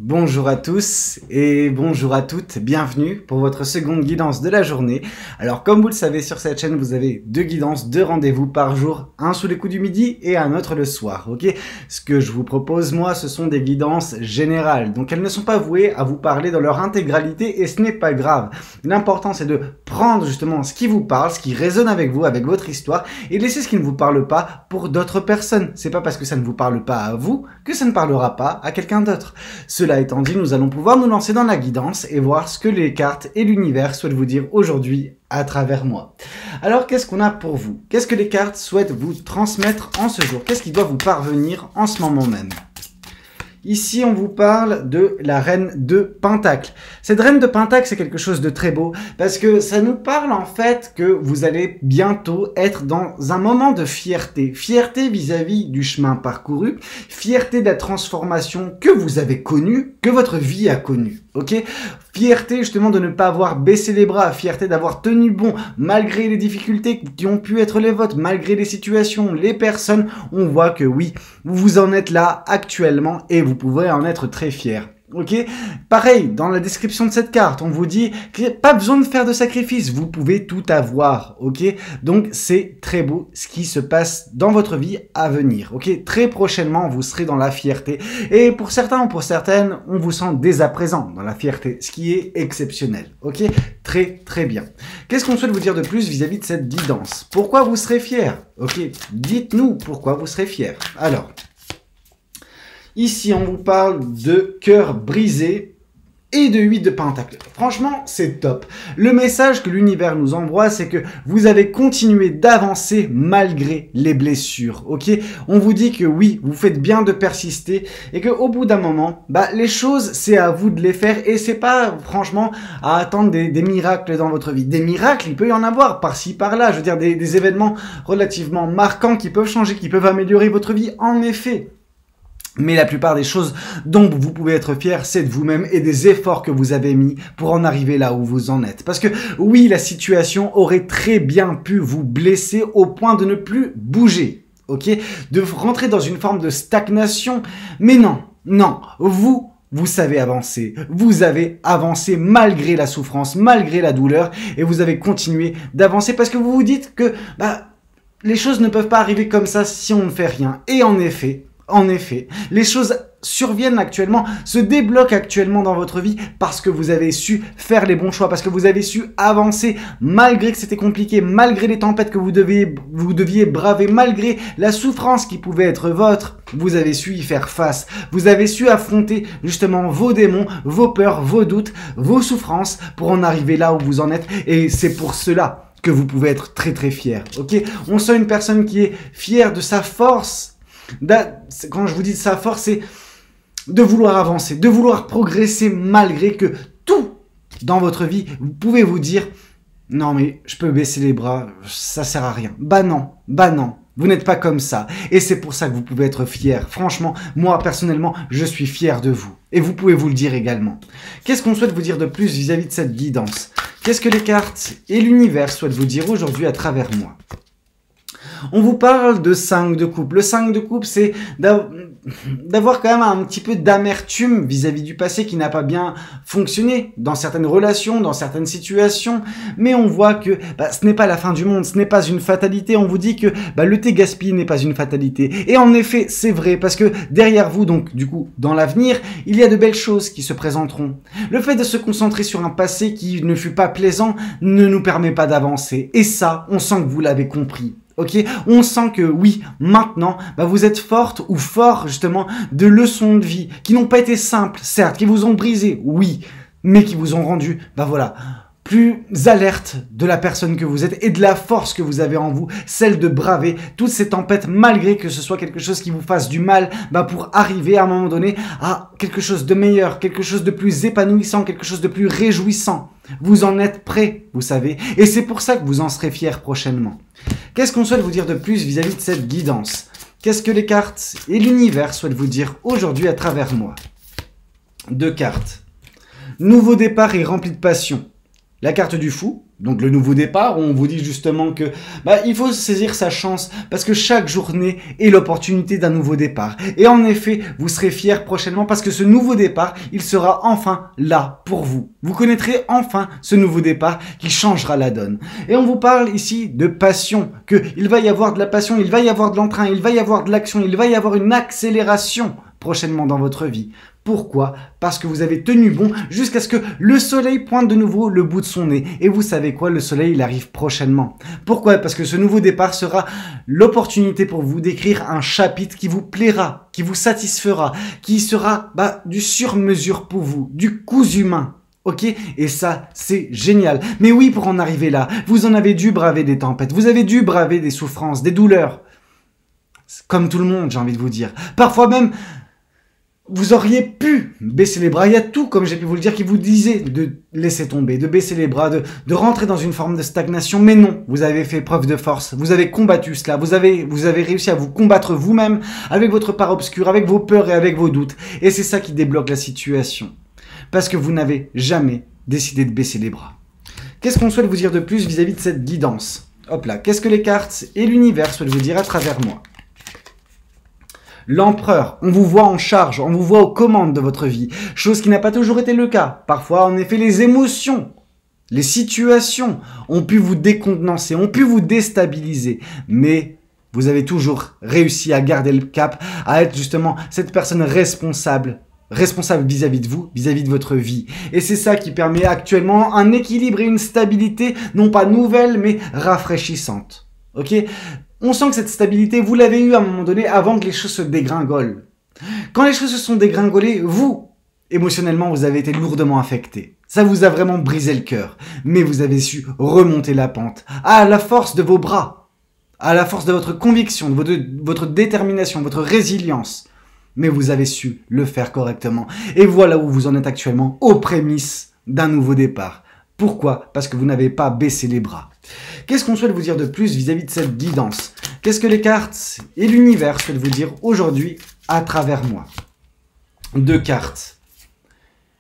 Bonjour à tous et bonjour à toutes, bienvenue pour votre seconde guidance de la journée. Alors comme vous le savez sur cette chaîne, vous avez deux guidances, deux rendez-vous par jour, un sous les coups du midi et un autre le soir, ok? Ce que je vous propose moi, ce sont des guidances générales, donc elles ne sont pas vouées à vous parler dans leur intégralité et ce n'est pas grave. L'important c'est de prendre justement ce qui vous parle, ce qui résonne avec vous, avec votre histoire et laisser ce qui ne vous parle pas pour d'autres personnes. C'est pas parce que ça ne vous parle pas à vous que ça ne parlera pas à quelqu'un d'autre. Cela étant dit, nous allons pouvoir nous lancer dans la guidance et voir ce que les cartes et l'univers souhaitent vous dire aujourd'hui à travers moi. Alors, qu'est-ce qu'on a pour vous? Qu'est-ce que les cartes souhaitent vous transmettre en ce jour? Qu'est-ce qui doit vous parvenir en ce moment même? Ici, on vous parle de la reine de Pentacle. Cette reine de Pentacle, c'est quelque chose de très beau parce que ça nous parle en fait que vous allez bientôt être dans un moment de fierté. Fierté vis-à-vis du chemin parcouru, fierté de la transformation que vous avez connue, que votre vie a connue. Ok? Fierté justement de ne pas avoir baissé les bras, fierté d'avoir tenu bon malgré les difficultés qui ont pu être les vôtres, malgré les situations, les personnes. On voit que oui, vous en êtes là actuellement et vous pouvez en être très fier. Ok, pareil, dans la description de cette carte, on vous dit qu'il n'y a pas besoin de faire de sacrifice, vous pouvez tout avoir, ok? Donc, c'est très beau ce qui se passe dans votre vie à venir, ok? Très prochainement, vous serez dans la fierté. Et pour certains ou pour certaines, on vous sent dès à présent dans la fierté, ce qui est exceptionnel, ok? Très, très bien. Qu'est-ce qu'on souhaite vous dire de plus vis-à-vis de cette guidance? Pourquoi vous serez fier? Ok, dites-nous pourquoi vous serez fier. Alors... ici, on vous parle de cœur brisé et de 8 de pentacle. Franchement, c'est top. Le message que l'univers nous envoie, c'est que vous avez continué d'avancer malgré les blessures, ok? On vous dit que oui, vous faites bien de persister et qu'au bout d'un moment, les choses, c'est à vous de les faire et c'est pas, franchement, à attendre des miracles dans votre vie. Des miracles, il peut y en avoir par-ci, par-là. Je veux dire, des événements relativement marquants qui peuvent changer, qui peuvent améliorer votre vie, en effet. Mais la plupart des choses dont vous pouvez être fier, c'est de vous-même et des efforts que vous avez mis pour en arriver là où vous en êtes. Parce que oui, la situation aurait très bien pu vous blesser au point de ne plus bouger, ok? De rentrer dans une forme de stagnation. Mais non, non, vous savez avancer, vous avez avancé malgré la souffrance, malgré la douleur et vous avez continué d'avancer parce que vous vous dites que les choses ne peuvent pas arriver comme ça si on ne fait rien. Et en effet, les choses surviennent actuellement, se débloquent actuellement dans votre vie parce que vous avez su faire les bons choix, parce que vous avez su avancer malgré que c'était compliqué, malgré les tempêtes que vous deviez braver, malgré la souffrance qui pouvait être vôtre, vous avez su y faire face. Vous avez su affronter justement vos démons, vos peurs, vos doutes, vos souffrances pour en arriver là où vous en êtes et c'est pour cela que vous pouvez être très très fier. Ok, on sent une personne qui est fière de sa force. Quand je vous dis de sa force, c'est de vouloir avancer, de vouloir progresser malgré que tout dans votre vie, vous pouvez vous dire « Non mais je peux baisser les bras, ça sert à rien. » Bah non, vous n'êtes pas comme ça. Et c'est pour ça que vous pouvez être fier. Franchement, moi personnellement, je suis fier de vous. Et vous pouvez vous le dire également. Qu'est-ce qu'on souhaite vous dire de plus vis-à-vis de cette guidance? Qu'est-ce que les cartes et l'univers souhaitent vous dire aujourd'hui à travers moi? On vous parle de 5 de coupe. Le 5 de coupe, c'est d'avoir quand même un petit peu d'amertume vis-à-vis du passé qui n'a pas bien fonctionné dans certaines relations, dans certaines situations. Mais on voit que ce n'est pas la fin du monde, ce n'est pas une fatalité. On vous dit que le thé gaspillé n'est pas une fatalité. Et en effet, c'est vrai parce que derrière vous, donc du coup, dans l'avenir, il y a de belles choses qui se présenteront. Le fait de se concentrer sur un passé qui ne fut pas plaisant ne nous permet pas d'avancer. Et ça, on sent que vous l'avez compris. Ok, on sent que oui, maintenant, vous êtes forte ou fort justement de leçons de vie qui n'ont pas été simples, certes, qui vous ont brisé, oui, mais qui vous ont rendu, voilà, plus alerte de la personne que vous êtes et de la force que vous avez en vous, celle de braver toutes ces tempêtes malgré que ce soit quelque chose qui vous fasse du mal, pour arriver à un moment donné à quelque chose de meilleur, quelque chose de plus épanouissant, quelque chose de plus réjouissant. Vous en êtes prêt, vous savez, et c'est pour ça que vous en serez fiers prochainement. Qu'est-ce qu'on souhaite vous dire de plus vis-à-vis de cette guidance? Qu'est-ce que les cartes et l'univers souhaitent vous dire aujourd'hui à travers moi? 2 cartes. Nouveau départ et rempli de passion. La carte du fou, Donc le nouveau départ, on vous dit justement que il faut saisir sa chance parce que chaque journée est l'opportunité d'un nouveau départ. Et en effet, vous serez fiers prochainement parce que ce nouveau départ, il sera enfin là pour vous. Vous connaîtrez enfin ce nouveau départ qui changera la donne. Et on vous parle ici de passion, qu'il va y avoir de la passion, il va y avoir de l'entrain, il va y avoir de l'action, il va y avoir une accélération prochainement dans votre vie. Pourquoi? Parce que vous avez tenu bon jusqu'à ce que le soleil pointe de nouveau le bout de son nez. Et vous savez quoi? Le soleil, il arrive prochainement. Pourquoi? Parce que ce nouveau départ sera l'opportunité pour vous d'écrire un chapitre qui vous plaira, qui vous satisfera, qui sera du sur-mesure pour vous, du cousu main. Ok? Et ça, c'est génial. Mais oui, pour en arriver là, vous en avez dû braver des tempêtes, vous avez dû braver des souffrances, des douleurs. Comme tout le monde, j'ai envie de vous dire. Parfois même, vous auriez pu baisser les bras. Il y a tout, comme j'ai pu vous le dire, qui vous disait de laisser tomber, de baisser les bras, de rentrer dans une forme de stagnation. Mais non, vous avez fait preuve de force. Vous avez combattu cela. Vous avez réussi à vous combattre vous-même avec votre part obscure, avec vos peurs et avec vos doutes. Et c'est ça qui débloque la situation. Parce que vous n'avez jamais décidé de baisser les bras. Qu'est-ce qu'on souhaite vous dire de plus vis-à-vis de cette guidance? Hop là, qu'est-ce que les cartes et l'univers souhaitent vous dire à travers moi? L'empereur, on vous voit en charge, on vous voit aux commandes de votre vie, chose qui n'a pas toujours été le cas. Parfois, en effet, les émotions, les situations ont pu vous décontenancer, ont pu vous déstabiliser, mais vous avez toujours réussi à garder le cap, à être justement cette personne responsable vis-à-vis de vous, vis-à-vis de votre vie. Et c'est ça qui permet actuellement un équilibre et une stabilité, non pas nouvelle, mais rafraîchissante. Ok? On sent que cette stabilité, vous l'avez eue à un moment donné avant que les choses se dégringolent. Quand les choses se sont dégringolées, vous, émotionnellement, vous avez été lourdement affecté. Ça vous a vraiment brisé le cœur. Mais vous avez su remonter la pente. À la force de vos bras. À la force de votre conviction, de votre détermination, votre résilience. Mais vous avez su le faire correctement. Et voilà où vous en êtes actuellement, aux prémices d'un nouveau départ. Pourquoi? Parce que vous n'avez pas baissé les bras. Qu'est-ce qu'on souhaite vous dire de plus vis-à-vis de cette guidance? Qu'est-ce que les cartes et l'univers souhaitent vous dire aujourd'hui à travers moi? 2 cartes.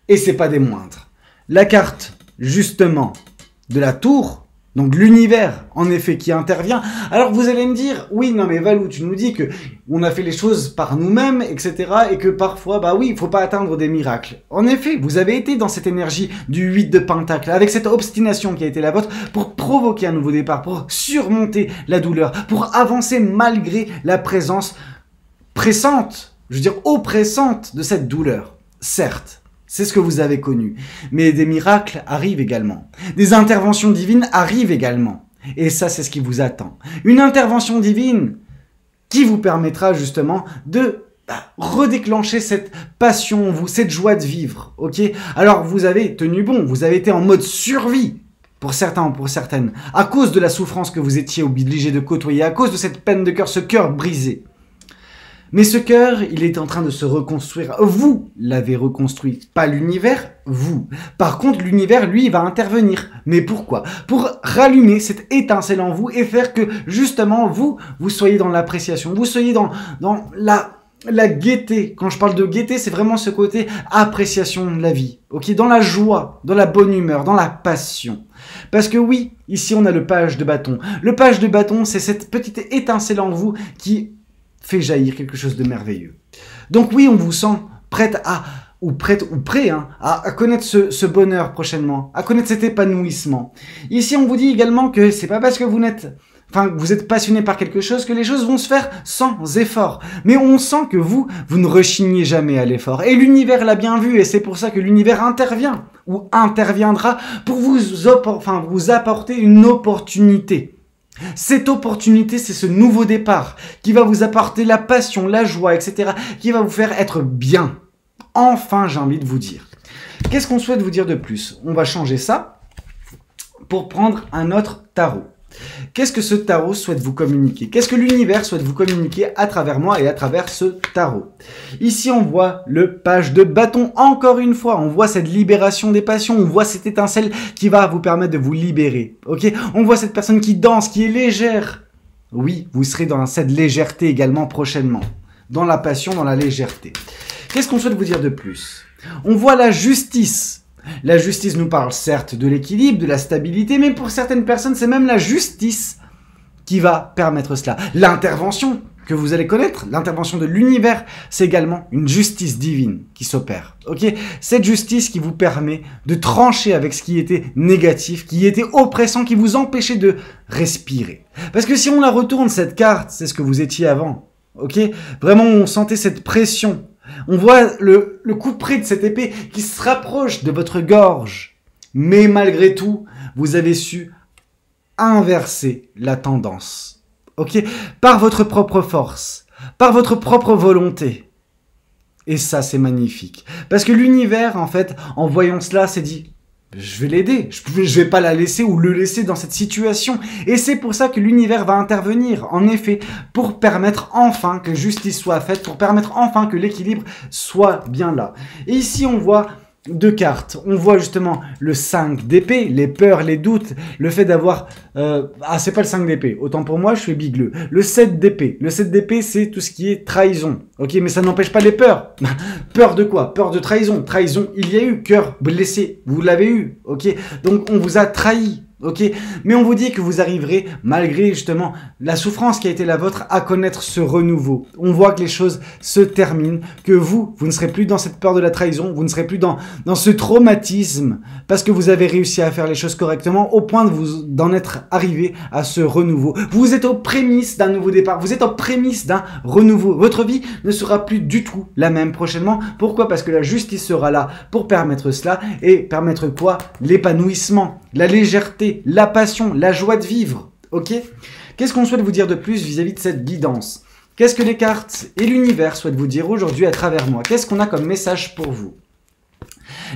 Et c'est pas des moindres. La carte, justement, de la tour, donc l'univers, en effet, qui intervient. Alors vous allez me dire, oui, non mais Valou, tu nous dis que on a fait les choses par nous-mêmes, etc. Et que parfois, oui, il faut pas atteindre des miracles. En effet, vous avez été dans cette énergie du 8 de Pentacle, avec cette obstination qui a été la vôtre, pour provoquer un nouveau départ, pour surmonter la douleur, pour avancer malgré la présence pressante, je veux dire oppressante de cette douleur. Certes. C'est ce que vous avez connu. Mais des miracles arrivent également. Des interventions divines arrivent également. Et ça, c'est ce qui vous attend. Une intervention divine qui vous permettra justement de redéclencher cette passion en vous, cette joie de vivre. Ok? Alors, vous avez tenu bon. Vous avez été en mode survie. Pour certains ou pour certaines. À cause de la souffrance que vous étiez obligé de côtoyer. À cause de cette peine de cœur, ce cœur brisé. Mais ce cœur, il est en train de se reconstruire. Vous l'avez reconstruit, pas l'univers, vous. Par contre, l'univers, lui, il va intervenir. Mais pourquoi? Pour rallumer cette étincelle en vous et faire que, justement, vous soyez dans l'appréciation, vous soyez dans la gaieté. Quand je parle de gaieté, c'est vraiment ce côté appréciation de la vie. Ok? Dans la joie, dans la bonne humeur, dans la passion. Parce que oui, ici, on a le page de bâton. Le page de bâton, c'est cette petite étincelle en vous qui fait jaillir quelque chose de merveilleux. Donc oui, on vous sent prête prêt à connaître ce bonheur prochainement, à connaître cet épanouissement. Ici, on vous dit également que c'est pas parce que vous êtes passionné par quelque chose que les choses vont se faire sans effort. Mais on sent que vous ne rechignez jamais à l'effort. Et l'univers l'a bien vu, et c'est pour ça que l'univers intervient, ou interviendra, pour vous apporter une opportunité. Cette opportunité, c'est ce nouveau départ qui va vous apporter la passion, la joie, etc. qui va vous faire être bien. Enfin, j'ai envie de vous dire. Qu'est-ce qu'on souhaite vous dire de plus? On va changer ça pour prendre un autre tarot. Qu'est-ce que ce tarot souhaite vous communiquer? Qu'est-ce que l'univers souhaite vous communiquer à travers moi et à travers ce tarot? Ici, on voit le page de bâton. Encore une fois, on voit cette libération des passions. On voit cette étincelle qui va vous permettre de vous libérer. Ok? On voit cette personne qui danse, qui est légère. Oui, vous serez dans cette légèreté également prochainement. Dans la passion, dans la légèreté. Qu'est-ce qu'on souhaite vous dire de plus? On voit la justice. La justice nous parle certes de l'équilibre, de la stabilité, mais pour certaines personnes, c'est même la justice qui va permettre cela. L'intervention que vous allez connaître, l'intervention de l'univers, c'est également une justice divine qui s'opère. Ok, cette justice qui vous permet de trancher avec ce qui était négatif, qui était oppressant, qui vous empêchait de respirer. Parce que si on la retourne, cette carte, c'est ce que vous étiez avant. Ok, vraiment, on sentait cette pression. On voit le coup près de cette épée qui se rapproche de votre gorge. Mais malgré tout, vous avez su inverser la tendance. Ok, par votre propre force, par votre propre volonté. Et ça, c'est magnifique. Parce que l'univers, en fait, en voyant cela, s'est dit, je vais l'aider. Je vais pas la laisser ou le laisser dans cette situation. Et c'est pour ça que l'univers va intervenir, en effet, pour permettre enfin que justice soit faite, pour permettre enfin que l'équilibre soit bien là. Et ici, on voit deux cartes. On voit justement le 5 d'épée, les peurs, les doutes, le fait d'avoir... c'est pas le 5 d'épée. Autant pour moi, je suis bigleux. Le 7 d'épée. Le 7 d'épée, c'est tout ce qui est trahison. Ok, mais ça n'empêche pas les peurs. Peur de quoi? Peur de trahison. Trahison, il y a eu. Cœur blessé, vous l'avez eu. Ok, donc on vous a trahi. Ok, mais on vous dit que vous arriverez, malgré justement la souffrance qui a été la vôtre, à connaître ce renouveau. On voit que les choses se terminent, que vous ne serez plus dans cette peur de la trahison, vous ne serez plus dans ce traumatisme, parce que vous avez réussi à faire les choses correctement, au point d'en être arrivé à ce renouveau. Vous êtes aux prémices d'un nouveau départ, vous êtes aux prémices d'un renouveau. Votre vie ne sera plus du tout la même prochainement. Pourquoi? Parce que la justice sera là pour permettre cela, et permettre quoi? L'épanouissement, la légèreté, la passion, la joie de vivre. Ok? Qu'est-ce qu'on souhaite vous dire de plus vis-à-vis de cette guidance? Qu'est-ce que les cartes et l'univers souhaitent vous dire aujourd'hui à travers moi? Qu'est-ce qu'on a comme message pour vous?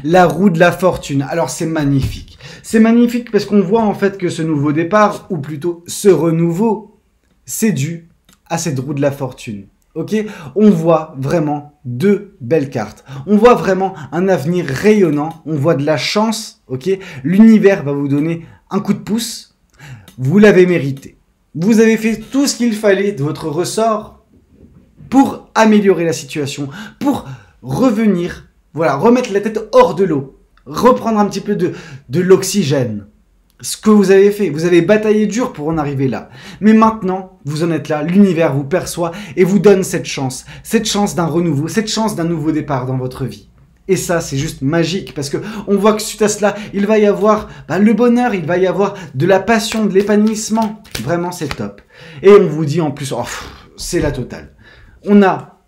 La roue de la fortune. Alors c'est magnifique. C'est magnifique parce qu'on voit en fait que ce nouveau départ, ou plutôt ce renouveau, c'est dû à cette roue de la fortune. Ok, on voit vraiment deux belles cartes. On voit vraiment un avenir rayonnant. On voit de la chance. Ok, l'univers va vous donner un coup de pouce. Vous l'avez mérité. Vous avez fait tout ce qu'il fallait de votre ressort pour améliorer la situation, pour revenir, voilà, remettre la tête hors de l'eau, reprendre un petit peu de l'oxygène. Ce que vous avez fait, vous avez bataillé dur pour en arriver là. Mais maintenant, vous en êtes là, l'univers vous perçoit et vous donne cette chance d'un renouveau, cette chance d'un nouveau départ dans votre vie. Et ça, c'est juste magique parce que on voit que suite à cela, il va y avoir le bonheur, il va y avoir de la passion, de l'épanouissement. Vraiment, c'est top. Et on vous dit en plus, oh, c'est la totale. On a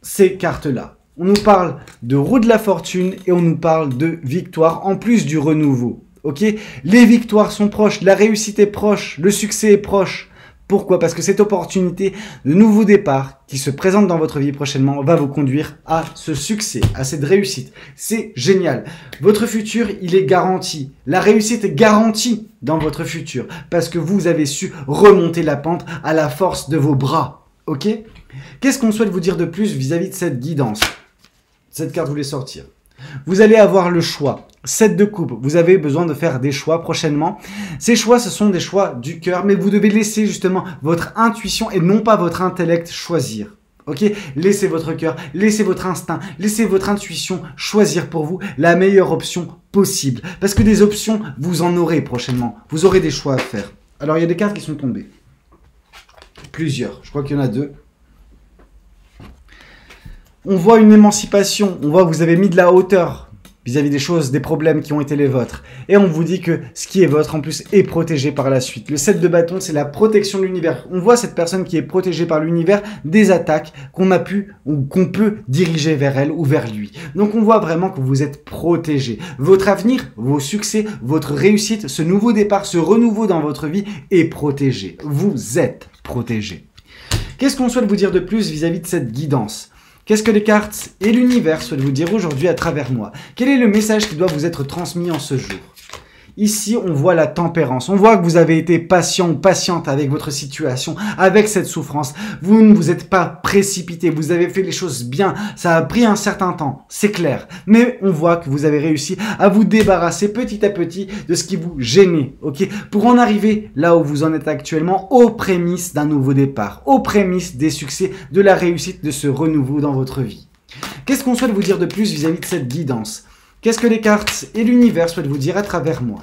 ces cartes-là. On nous parle de roue de la fortune et on nous parle de victoire en plus du renouveau. Ok, les victoires sont proches, la réussite est proche, le succès est proche. Pourquoi? Parce que cette opportunité de nouveau départ qui se présente dans votre vie prochainement va vous conduire à ce succès, à cette réussite. C'est génial. Votre futur, il est garanti. La réussite est garantie dans votre futur parce que vous avez su remonter la pente à la force de vos bras. Ok? Qu'est-ce qu'on souhaite vous dire de plus vis-à-vis de cette guidance? Cette carte voulait sortir. Vous allez avoir le choix. 7 de coupe, vous avez besoin de faire des choix prochainement. Ces choix, ce sont des choix du cœur, mais vous devez laisser justement votre intuition et non pas votre intellect choisir. Ok? Laissez votre cœur, laissez votre instinct, laissez votre intuition choisir pour vous la meilleure option possible. Parce que des options, vous en aurez prochainement. Vous aurez des choix à faire. Alors, il y a des cartes qui sont tombées. Plusieurs. Je crois qu'il y en a deux. On voit une émancipation, on voit que vous avez mis de la hauteur vis-à-vis des choses, des problèmes qui ont été les vôtres. Et on vous dit que ce qui est votre, en plus, est protégé par la suite. Le 7 de bâton, c'est la protection de l'univers. On voit cette personne qui est protégée par l'univers des attaques qu'on a pu ou qu'on peut diriger vers elle ou vers lui. Donc on voit vraiment que vous êtes protégé. Votre avenir, vos succès, votre réussite, ce nouveau départ, ce renouveau dans votre vie est protégé. Vous êtes protégé. Qu'est-ce qu'on souhaite vous dire de plus vis-à-vis de cette guidance ? Qu'est-ce que les cartes et l'univers souhaitent vous dire aujourd'hui à travers moi? Quel est le message qui doit vous être transmis en ce jour? Ici, on voit la tempérance. On voit que vous avez été patient ou patiente avec votre situation, avec cette souffrance. Vous ne vous êtes pas précipité. Vous avez fait les choses bien. Ça a pris un certain temps, c'est clair. Mais on voit que vous avez réussi à vous débarrasser petit à petit de ce qui vous gênait, ok? Pour en arriver là où vous en êtes actuellement, aux prémices d'un nouveau départ, aux prémices des succès, de la réussite, de ce renouveau dans votre vie. Qu'est-ce qu'on souhaite vous dire de plus vis-à-vis de cette guidance? Qu'est-ce que les cartes et l'univers souhaitent vous dire à travers moi?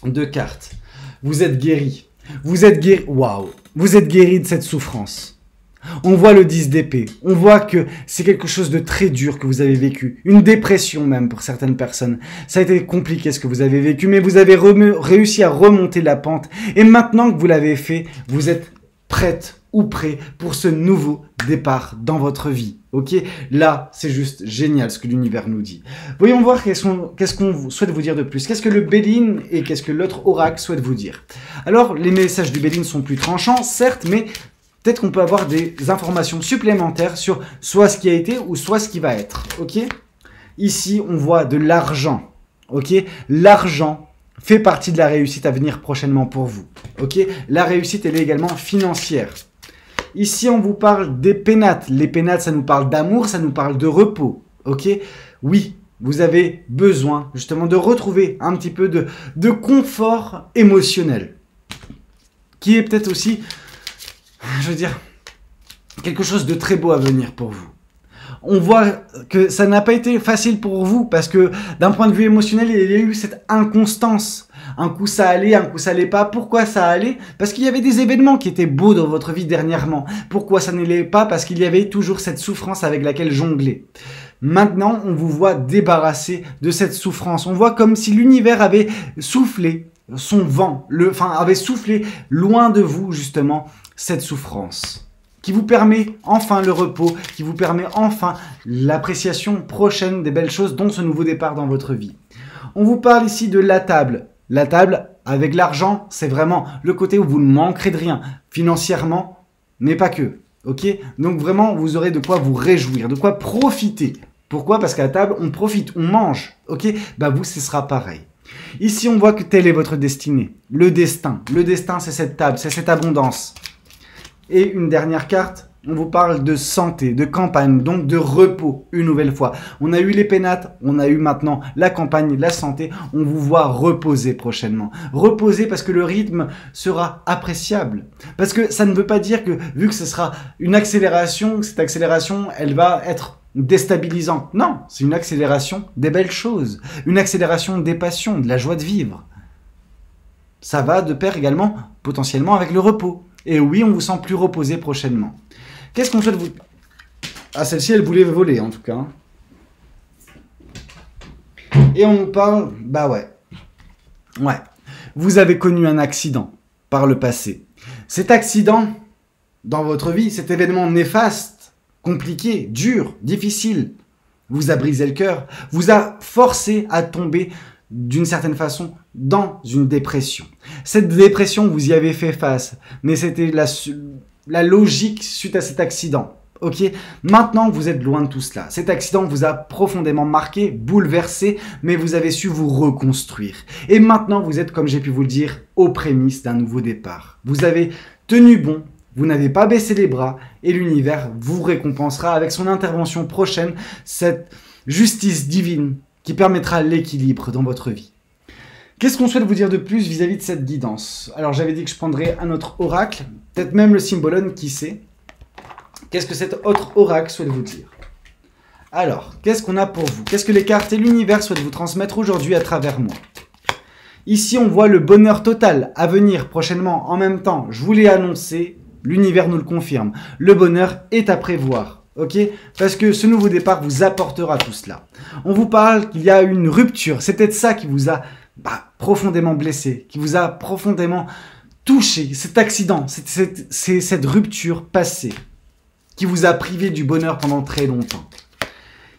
2 cartes. Vous êtes guéri. Vous êtes guéri. Waouh. Vous êtes guéri de cette souffrance. On voit le 10 d'épée. On voit que c'est quelque chose de très dur que vous avez vécu. Une dépression même pour certaines personnes. Ça a été compliqué ce que vous avez vécu, mais vous avez réussi à remonter la pente. Et maintenant que vous l'avez fait, vous êtes prête ou prêt pour ce nouveau départ dans votre vie. Ok? Là, c'est juste génial ce que l'univers nous dit. Voyons voir qu'est-ce qu'on souhaite vous dire de plus. Qu'est-ce que le Béline et qu'est-ce que l'autre oracle souhaite vous dire? Alors, les messages du Béline sont plus tranchants, certes, mais peut-être qu'on peut avoir des informations supplémentaires sur soit ce qui a été ou soit ce qui va être. Ok? Ici, on voit de l'argent. Ok? L'argent fait partie de la réussite à venir prochainement pour vous. Ok? La réussite, elle est également financière. Ici, on vous parle des pénates. Les pénates, ça nous parle d'amour, ça nous parle de repos. Ok? Oui, vous avez besoin justement de retrouver un petit peu de confort émotionnel. Qui est peut-être aussi, je veux dire, quelque chose de très beau à venir pour vous. On voit que ça n'a pas été facile pour vous parce que d'un point de vue émotionnel, il y a eu cette inconstance. Un coup ça allait, un coup ça allait pas. Pourquoi ça allait? Parce qu'il y avait des événements qui étaient beaux dans votre vie dernièrement. Pourquoi ça n'allait pas? Parce qu'il y avait toujours cette souffrance avec laquelle jongler. Maintenant, on vous voit débarrassé de cette souffrance. On voit comme si l'univers avait soufflé son vent, avait soufflé loin de vous justement cette souffrance, qui vous permet enfin le repos, qui vous permet enfin l'appréciation prochaine des belles choses, dont ce nouveau départ dans votre vie. On vous parle ici de la table. La table, avec l'argent, c'est vraiment le côté où vous ne manquerez de rien, financièrement, mais pas que. Ok? Donc vraiment, vous aurez de quoi vous réjouir, de quoi profiter. Pourquoi? Parce qu'à la table, on profite, on mange. Ok? Bah vous, ce sera pareil. Ici, on voit que telle est votre destinée. Le destin. Le destin, c'est cette table, c'est cette abondance. Et une dernière carte, on vous parle de santé, de campagne, donc de repos, une nouvelle fois. On a eu les pénates, on a eu maintenant la campagne, la santé. On vous voit reposer prochainement. Reposer parce que le rythme sera appréciable. Parce que ça ne veut pas dire que, vu que ce sera une accélération, cette accélération, elle va être déstabilisante. Non, c'est une accélération des belles choses. Une accélération des passions, de la joie de vivre. Ça va de pair également, potentiellement, avec le repos. Et oui, on vous sent plus reposé prochainement. Qu'est-ce qu'on souhaite vous... Ah, celle-ci, elle voulait voler, en tout cas. Et on nous parle... Bah ouais. Ouais. Vous avez connu un accident par le passé. Cet accident, dans votre vie, cet événement néfaste, compliqué, dur, difficile, vous a brisé le cœur, vous a forcé à tomber d'une certaine façon dans une dépression. Cette dépression, vous y avez fait face, mais c'était la logique suite à cet accident. Ok, maintenant vous êtes loin de tout cela. Cet accident vous a profondément marqué, bouleversé, mais vous avez su vous reconstruire. Et maintenant vous êtes, comme j'ai pu vous le dire, aux prémices d'un nouveau départ. Vous avez tenu bon, vous n'avez pas baissé les bras, et l'univers vous récompensera avec son intervention prochaine, cette justice divine qui permettra l'équilibre dans votre vie. Qu'est-ce qu'on souhaite vous dire de plus vis-à-vis de cette guidance? Alors j'avais dit que je prendrais un autre oracle, peut-être même le symbolone, qui sait. Qu'est-ce que cet autre oracle souhaite vous dire? Alors, qu'est-ce qu'on a pour vous? Qu'est-ce que les cartes et l'univers souhaitent vous transmettre aujourd'hui à travers moi? Ici, on voit le bonheur total à venir prochainement. En même temps, je vous l'ai annoncé, l'univers nous le confirme. Le bonheur est à prévoir. Ok? Parce que ce nouveau départ vous apportera tout cela. On vous parle qu'il y a une rupture. C'est peut-être ça qui vous a profondément blessé, qui vous a profondément touché. Cet accident, c'est cette rupture passée qui vous a privé du bonheur pendant très longtemps.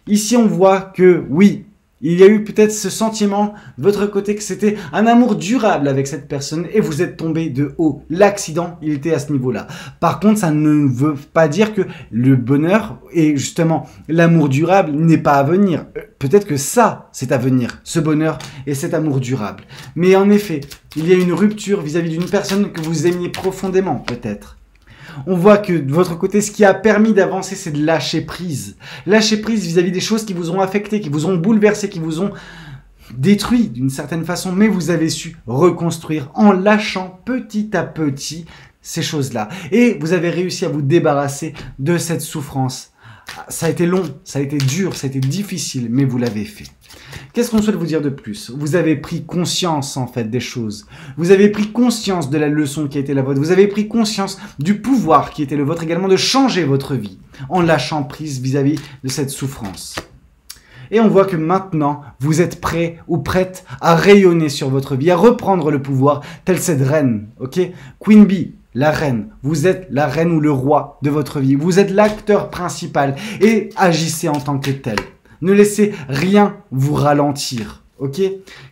Ici, on voit que oui, il y a eu peut-être ce sentiment de votre côté que c'était un amour durable avec cette personne et vous êtes tombé de haut. L'accident, il était à ce niveau-là. Par contre, ça ne veut pas dire que le bonheur et justement l'amour durable n'est pas à venir. Peut-être que ça, c'est à venir, ce bonheur et cet amour durable. Mais en effet, il y a une rupture vis-à-vis d'une personne que vous aimiez profondément, peut-être. On voit que de votre côté, ce qui a permis d'avancer, c'est de lâcher prise. Lâcher prise vis-à-vis des choses qui vous ont affecté, qui vous ont bouleversé, qui vous ont détruit d'une certaine façon. Mais vous avez su reconstruire en lâchant petit à petit ces choses-là. Et vous avez réussi à vous débarrasser de cette souffrance Ça a été long, ça a été dur, ça a été difficile, mais vous l'avez fait. Qu'est-ce qu'on souhaite vous dire de plus? Vous avez pris conscience en fait des choses. Vous avez pris conscience de la leçon qui a été la vôtre. Vous avez pris conscience du pouvoir qui était le vôtre également de changer votre vie en lâchant prise vis-à-vis de cette souffrance. Et on voit que maintenant, vous êtes prêt ou prête à rayonner sur votre vie, à reprendre le pouvoir, telle cette reine, ok? Queen Bee, la reine. Vous êtes la reine ou le roi de votre vie. Vous êtes l'acteur principal et agissez en tant que tel. Ne laissez rien vous ralentir, ok?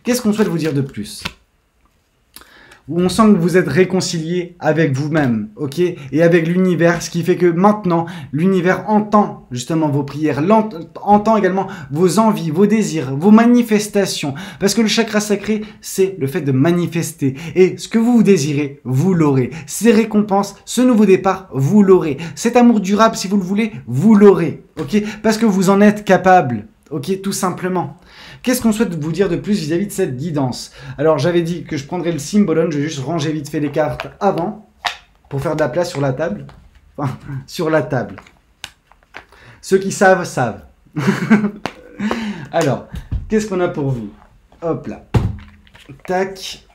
Qu'est-ce qu'on souhaite vous dire de plus? On sent que vous êtes réconcilié avec vous-même, ok? Et avec l'univers, ce qui fait que maintenant, l'univers entend justement vos prières, entend également vos envies, vos désirs, vos manifestations. Parce que le chakra sacré, c'est le fait de manifester. Et ce que vous désirez, vous l'aurez. Ces récompenses, ce nouveau départ, vous l'aurez. Cet amour durable, si vous le voulez, vous l'aurez, ok? Parce que vous en êtes capable, ok? Tout simplement. Qu'est-ce qu'on souhaite vous dire de plus vis-à-vis de cette guidance? Alors, j'avais dit que je prendrais le symbolone. Je vais juste ranger vite fait les cartes avant pour faire de la place sur la table. Enfin, sur la table. Ceux qui savent, savent. Alors, qu'est-ce qu'on a pour vous? Hop là. Tac.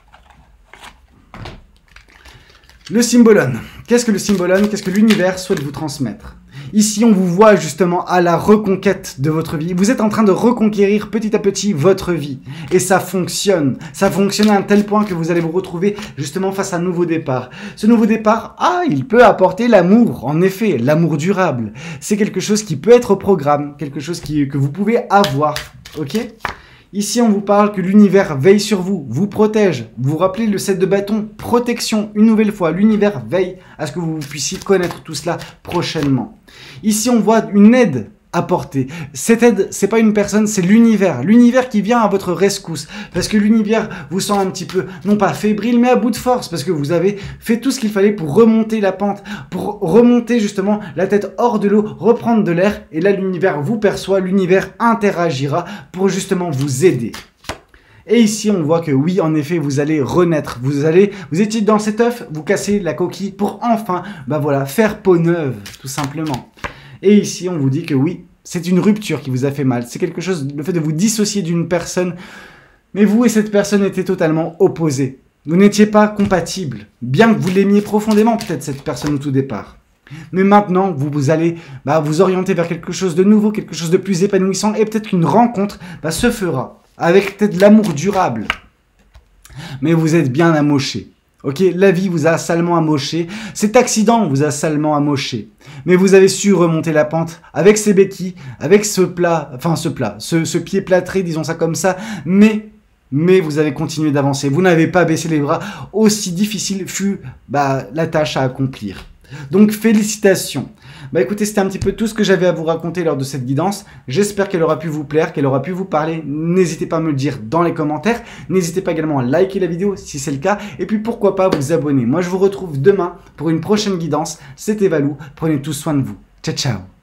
Le symbolone. Qu'est-ce que le symbolone? Qu'est-ce que l'univers souhaite vous transmettre? Ici, on vous voit justement à la reconquête de votre vie. Vous êtes en train de reconquérir petit à petit votre vie. Et ça fonctionne. Ça fonctionne à un tel point que vous allez vous retrouver justement face à un nouveau départ. Ce nouveau départ, il peut apporter l'amour. En effet, l'amour durable. C'est quelque chose qui peut être au programme. Quelque chose que vous pouvez avoir. Ok ? Ici, on vous parle que l'univers veille sur vous, vous protège. Vous vous rappelez le 7 de bâton, protection. Une nouvelle fois, l'univers veille à ce que vous puissiez connaître tout cela prochainement. Ici, on voit une aide apportée. Cette aide, c'est pas une personne, c'est l'univers. L'univers qui vient à votre rescousse. Parce que l'univers vous sent un petit peu, non pas fébrile, mais à bout de force. Parce que vous avez fait tout ce qu'il fallait pour remonter la pente, pour remonter justement la tête hors de l'eau, reprendre de l'air. Et là, l'univers vous perçoit, l'univers interagira pour justement vous aider. Et ici, on voit que oui, en effet, vous allez renaître. Vous étiez dans cet œuf, vous cassez la coquille pour enfin, faire peau neuve, tout simplement. Et ici, on vous dit que oui, c'est une rupture qui vous a fait mal. C'est quelque chose, le fait de vous dissocier d'une personne. Mais vous et cette personne étaient totalement opposés. Vous n'étiez pas compatibles. Bien que vous l'aimiez profondément, peut-être, cette personne au tout départ. Mais maintenant, vous allez vous orienter vers quelque chose de nouveau, quelque chose de plus épanouissant. Et peut-être qu'une rencontre se fera. Avec peut-être l'amour durable. Mais vous êtes bien amoché. Ok, la vie vous a salement amoché. Cet accident vous a salement amoché. Mais vous avez su remonter la pente avec ces béquilles, avec ce pied plâtré, disons ça comme ça. Mais vous avez continué d'avancer. Vous n'avez pas baissé les bras. Aussi difficile fut la tâche à accomplir. Donc félicitations. Écoutez, c'était un petit peu tout ce que j'avais à vous raconter lors de cette guidance. J'espère qu'elle aura pu vous plaire, qu'elle aura pu vous parler. N'hésitez pas à me le dire dans les commentaires. N'hésitez pas également à liker la vidéo si c'est le cas. Et puis pourquoi pas vous abonner. Moi je vous retrouve demain pour une prochaine guidance. C'était Valou. Prenez tous soin de vous. Ciao ciao.